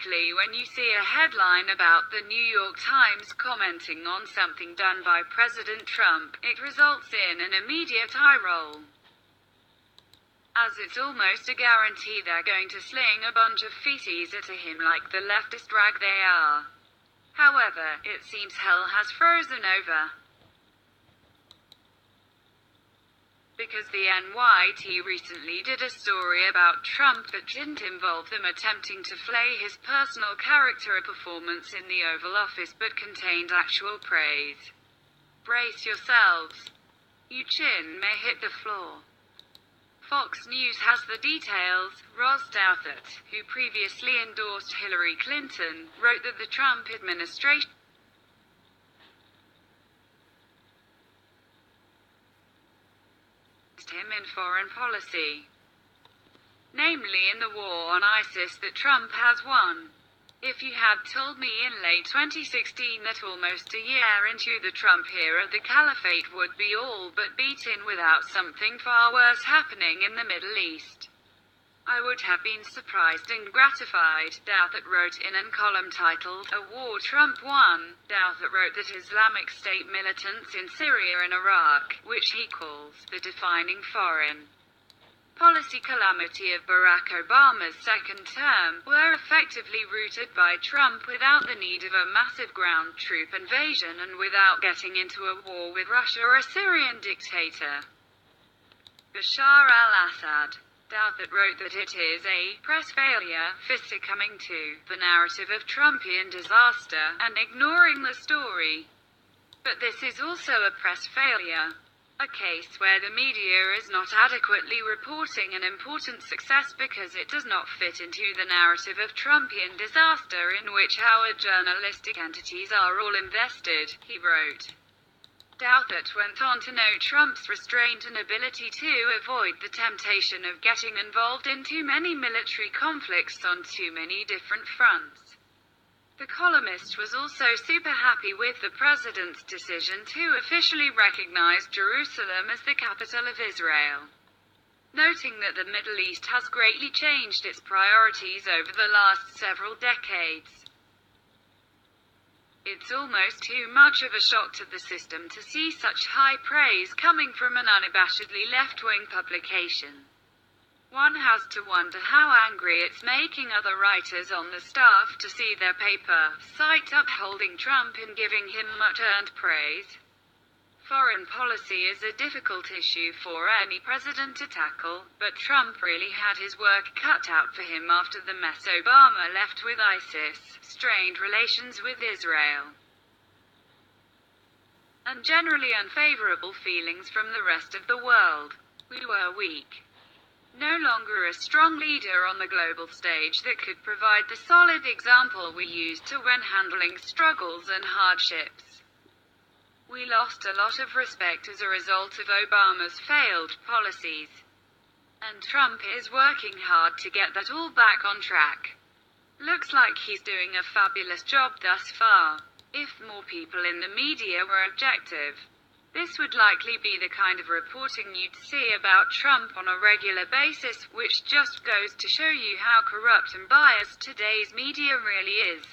quickly when you see a headline about the New York Times commenting on something done by President Trump. It results in an immediate eye roll, as it's almost a guarantee they're going to sling a bunch of feces at him like the leftist rag they are. However, it seems hell has frozen over, because the NYT recently did a story about Trump that didn't involve them attempting to flay his personal character performance in the Oval Office but contained actual praise. Brace yourselves. Your chin may hit the floor. Fox News has the details. Douthat, who previously endorsed Hillary Clinton, wrote that the Trump administration him in foreign policy, namely in the war on ISIS that Trump has won. If you had told me in late 2016 that almost a year into the Trump era the caliphate would be all but beaten without something far worse happening in the Middle East, I would have been surprised and gratified, Douthat wrote in a column titled, "A War Trump Won." Douthat wrote that Islamic State militants in Syria and Iraq, which he calls the defining foreign policy calamity of Barack Obama's second term, were effectively routed by Trump without the need of a massive ground troop invasion and without getting into a war with Russia or a Syrian dictator, Bashar al-Assad. Douthat wrote that it is a press failure for succumbing to the narrative of Trumpian disaster and ignoring the story. But this is also a press failure, a case where the media is not adequately reporting an important success because it does not fit into the narrative of Trumpian disaster in which our journalistic entities are all invested, he wrote. Douthat went on to note Trump's restraint and ability to avoid the temptation of getting involved in too many military conflicts on too many different fronts. The columnist was also super happy with the president's decision to officially recognize Jerusalem as the capital of Israel, noting that the Middle East has greatly changed its priorities over the last several decades. It's almost too much of a shock to the system to see such high praise coming from an unabashedly left-wing publication. One has to wonder how angry it's making other writers on the staff to see their paper site upholding Trump and giving him much-earned praise. Foreign policy is a difficult issue for any president to tackle, but Trump really had his work cut out for him after the mess Obama left with ISIS, strained relations with Israel, and generally unfavorable feelings from the rest of the world. We were weak, no longer a strong leader on the global stage that could provide the solid example we used to when handling struggles and hardships. We lost a lot of respect as a result of Obama's failed policies, and Trump is working hard to get that all back on track. Looks like he's doing a fabulous job thus far. If more people in the media were objective, this would likely be the kind of reporting you'd see about Trump on a regular basis, which just goes to show you how corrupt and biased today's media really is.